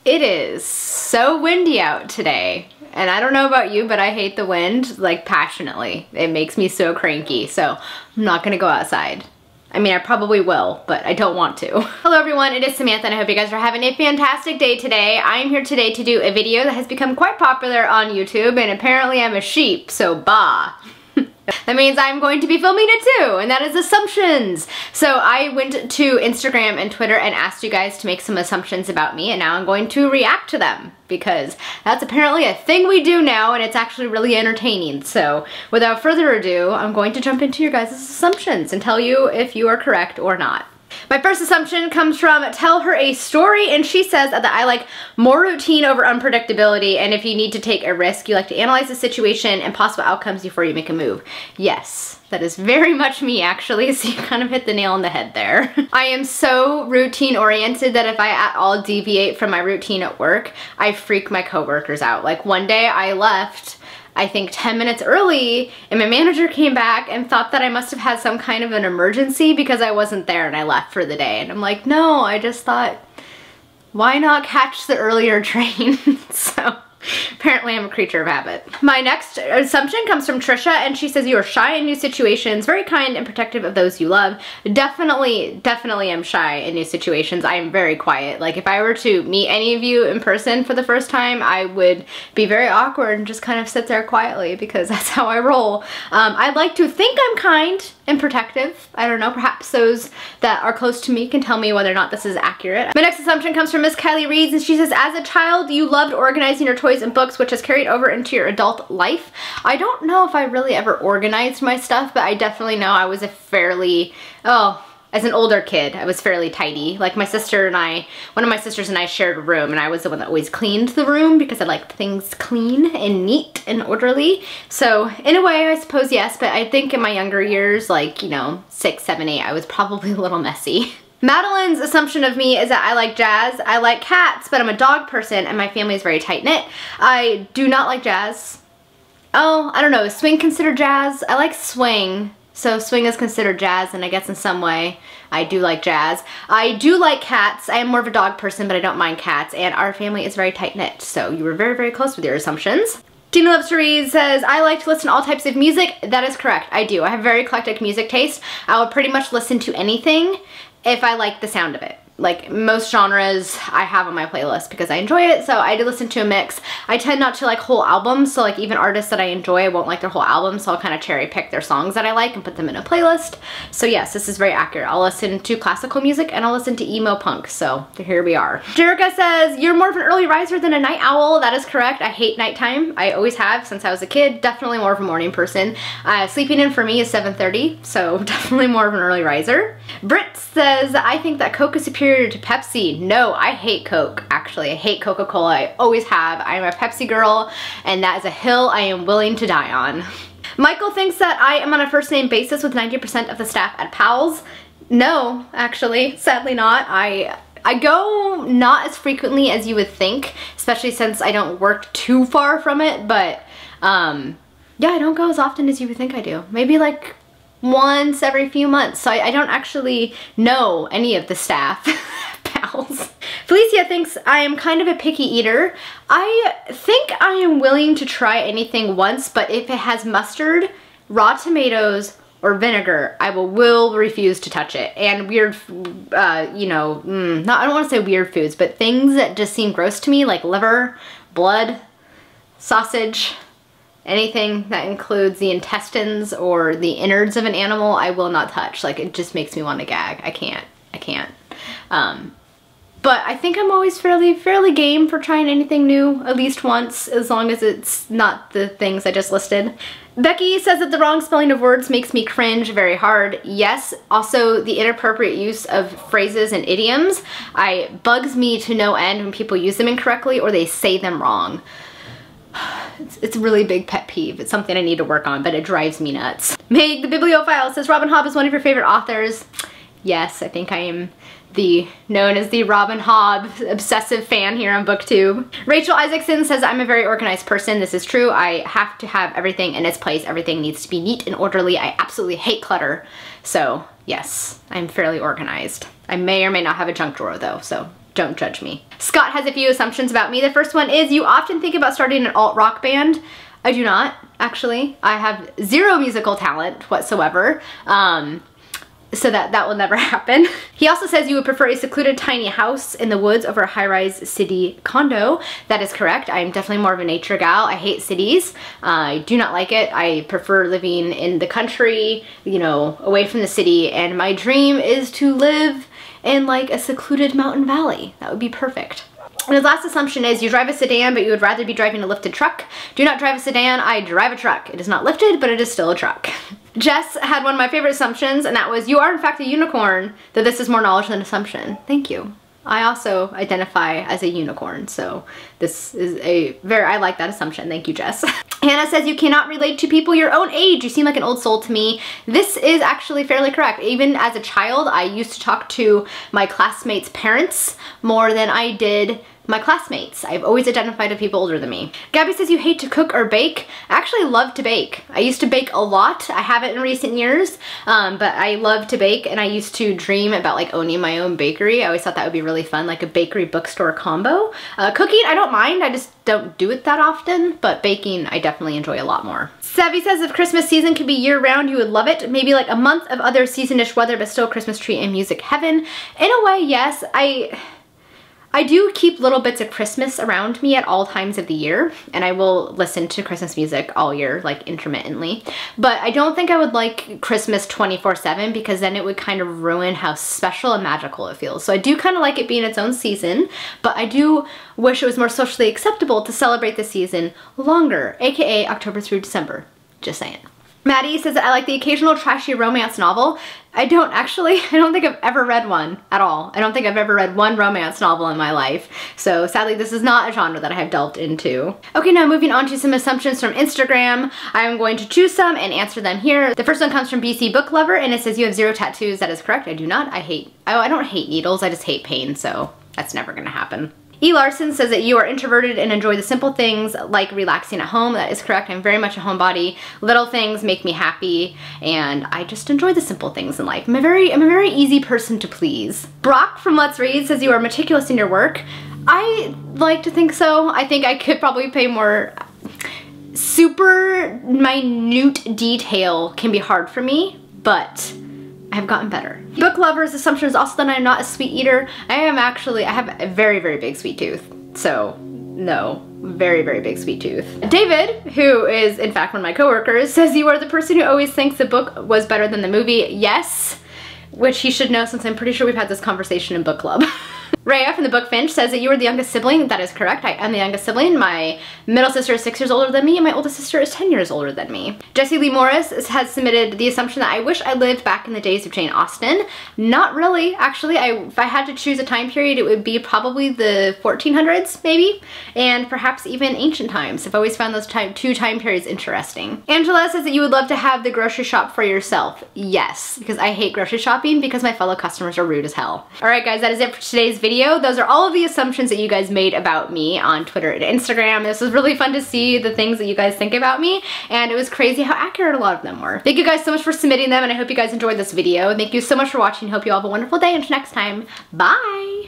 It is so windy out today. And I don't know about you, but I hate the wind, like, passionately. It makes me so cranky, so I'm not gonna go outside. I mean, I probably will, but I don't want to. Hello everyone, it is Samantha and I hope you guys are having a fantastic day today. I am here today to do a video that has become quite popular on YouTube, and apparently I'm a sheep, so bah. That means I'm going to be filming it too, and that is assumptions. So I went to Instagram and Twitter and asked you guys to make some assumptions about me, and now I'm going to react to them because that's apparently a thing we do now, and it's actually really entertaining. So without further ado, I'm going to jump into your guys' assumptions and tell you if you are correct or not. My first assumption comes from Tell Her a Story, and she says that I like more routine over unpredictability, and if you need to take a risk, you like to analyze the situation and possible outcomes before you make a move. Yes, that is very much me actually, so you kind of hit the nail on the head there. I am so routine oriented that if I at all deviate from my routine at work, I freak my coworkers out. Like one day I left, I think 10 minutes early, and my manager came back and thought that I must have had some kind of an emergency because I wasn't there and I left for the day. And I'm like, no, I just thought, why not catch the earlier train? So apparently I'm a creature of habit. My next assumption comes from Trisha, and she says you are shy in new situations, very kind and protective of those you love. Definitely am shy in new situations. I am very quiet. Like if I were to meet any of you in person for the first time, I would be very awkward and just kind of sit there quietly because that's how I roll. I'd like to think I'm kind and protective. I don't know, perhaps those that are close to me can tell me whether or not this is accurate. My next assumption comes from Miss Kylie Reeds, and she says, as a child, you loved organizing your toys and books, which has carried over into your adult life. I don't know if I really ever organized my stuff, but I definitely know I was a fairly, as an older kid, I was fairly tidy. Like my sister and I, one of my sisters and I shared a room, and I was the one that always cleaned the room because I liked things clean and neat and orderly. So in a way, I suppose yes, but I think in my younger years, like, you know, 6, 7, 8, I was probably a little messy. Madeline's assumption of me is that I like jazz. I like cats, but I'm a dog person and my family is very tight-knit. I do not like jazz. Oh, I don't know, is swing considered jazz? I like swing. So swing is considered jazz, and I guess in some way I do like jazz. I do like cats. I am more of a dog person, but I don't mind cats, and our family is very tight-knit, so you were very, very close with your assumptions. Tina Loves to Read says, I like to listen to all types of music. That is correct, I do. I have very eclectic music taste. I will pretty much listen to anything if I like the sound of it. Like most genres I have on my playlist because I enjoy it, so I do listen to a mix. I tend not to like whole albums, so like even artists that I enjoy, I won't like their whole album, so I'll kind of cherry pick their songs that I like and put them in a playlist. So yes, this is very accurate. I'll listen to classical music and I'll listen to emo punk, so here we are. Jerica says, you're more of an early riser than a night owl. That is correct. I hate nighttime. I always have since I was a kid. Definitely more of a morning person. Sleeping in for me is 7:30, so definitely more of an early riser. Britt says, I think that Coke is superior to Pepsi. No, I hate Coke, actually. I hate Coca-Cola. I always have. I am a Pepsi girl, and that is a hill I am willing to die on. Michael thinks that I am on a first name basis with 90% of the staff at Powell's. No, actually, sadly not. I go not as frequently as you would think, especially since I don't work too far from it, but yeah, I don't go as often as you would think I do. Maybe like once every few months, so I don't actually know any of the staff. Pals. Felicia thinks I am kind of a picky eater. I think I am willing to try anything once, but if it has mustard, raw tomatoes, or vinegar, I will refuse to touch it. And weird, you know, I don't want to say weird foods, but things that just seem gross to me, like liver, blood, sausage, anything that includes the intestines or the innards of an animal, I will not touch. Like, it just makes me want to gag. I can't. But I think I'm always fairly game for trying anything new at least once, as long as it's not the things I just listed. Becky says that the wrong spelling of words makes me cringe very hard. Yes, also the inappropriate use of phrases and idioms. Bugs me to no end when people use them incorrectly or they say them wrong. It's a really big pet peeve. It's something I need to work on, but it drives me nuts. Meg the Bibliophile says Robin Hobb is one of your favorite authors. Yes, I think I am known as the Robin Hobb obsessive fan here on BookTube. Rachel Isaacson says I'm a very organized person. This is true. I have to have everything in its place. Everything needs to be neat and orderly. I absolutely hate clutter. So yes, I'm fairly organized. I may or may not have a junk drawer though, so don't judge me. Scott has a few assumptions about me. The first one is you often think about starting an alt-rock band. I do not, actually. I have zero musical talent whatsoever. So that will never happen. He also says you would prefer a secluded tiny house in the woods over a high-rise city condo. That is correct. I'm definitely more of a nature gal. I hate cities. I do not like it. I prefer living in the country, you know, away from the city, and my dream is to live in like a secluded mountain valley. That would be perfect. And his last assumption is you drive a sedan, but you would rather be driving a lifted truck. Do not drive a sedan, I drive a truck. It is not lifted, but it is still a truck. Jess had one of my favorite assumptions, and that was you are in fact a unicorn, though this is more knowledge than assumption. Thank you. I also identify as a unicorn, so this is I like that assumption. Thank you, Jess. Hannah says you cannot relate to people your own age. You seem like an old soul to me. This is actually fairly correct. Even as a child, I used to talk to my classmates' parents more than I did my classmates. I've always identified with people older than me. Gabby says you hate to cook or bake. I actually love to bake. I used to bake a lot. I haven't in recent years, but I love to bake, and I used to dream about like owning my own bakery. I always thought that would be really fun, like a bakery bookstore combo. Cooking, I don't mind. I just don't do it that often, but baking, I definitely enjoy a lot more. Savvy says if Christmas season could be year-round, you would love it. Maybe like a month of other season-ish weather, but still Christmas tree and music heaven. In a way, yes. I do keep little bits of Christmas around me at all times of the year, and I will listen to Christmas music all year, like intermittently. But I don't think I would like Christmas 24/7 because then it would kind of ruin how special and magical it feels. So I do kind of like it being its own season, but I do wish it was more socially acceptable to celebrate the season longer, aka October through December. Just saying. Maddie says that I like the occasional trashy romance novel. I don't actually. I don't think I've ever read one at all. I don't think I've ever read one romance novel in my life. So sadly, this is not a genre that I have delved into. Okay, now moving on to some assumptions from Instagram. I'm going to choose some and answer them here. The first one comes from BC Book Lover, and it says you have 0 tattoos. That is correct. I do not. I don't hate needles. I just hate pain, so that's never gonna happen. E. Larson says that you are introverted and enjoy the simple things like relaxing at home. That is correct. I'm very much a homebody. Little things make me happy, and I just enjoy the simple things in life. I'm a very easy person to please. Brock from Let's Read says you are meticulous in your work. I like to think so. I think I could probably pay more. Super minute detail can be hard for me, but I have gotten better. Book Lover's assumption is also that I'm not a sweet eater. I have a very big sweet tooth. So no, very big sweet tooth. David, who is in fact one of my coworkers, says you are the person who always thinks the book was better than the movie. Yes, which he should know since I'm pretty sure we've had this conversation in book club. Raya from the Book Finch says that you are the youngest sibling. That is correct. I am the youngest sibling. My middle sister is 6 years older than me, and my oldest sister is 10 years older than me. Jessie Lee Morris has submitted the assumption that I wish I lived back in the days of Jane Austen. Not really, actually. If I had to choose a time period, it would be probably the 1400s, maybe, and perhaps even ancient times. I've always found those two time periods interesting. Angela says that you would love to have the grocery shop for yourself. Yes, because I hate grocery shopping because my fellow customers are rude as hell. All right, guys, that is it for today's video. Those are all of the assumptions that you guys made about me on Twitter and Instagram. This was really fun to see the things that you guys think about me, and it was crazy how accurate a lot of them were. Thank you guys so much for submitting them, and I hope you guys enjoyed this video. Thank you so much for watching. Hope you all have a wonderful day. Until next time, bye!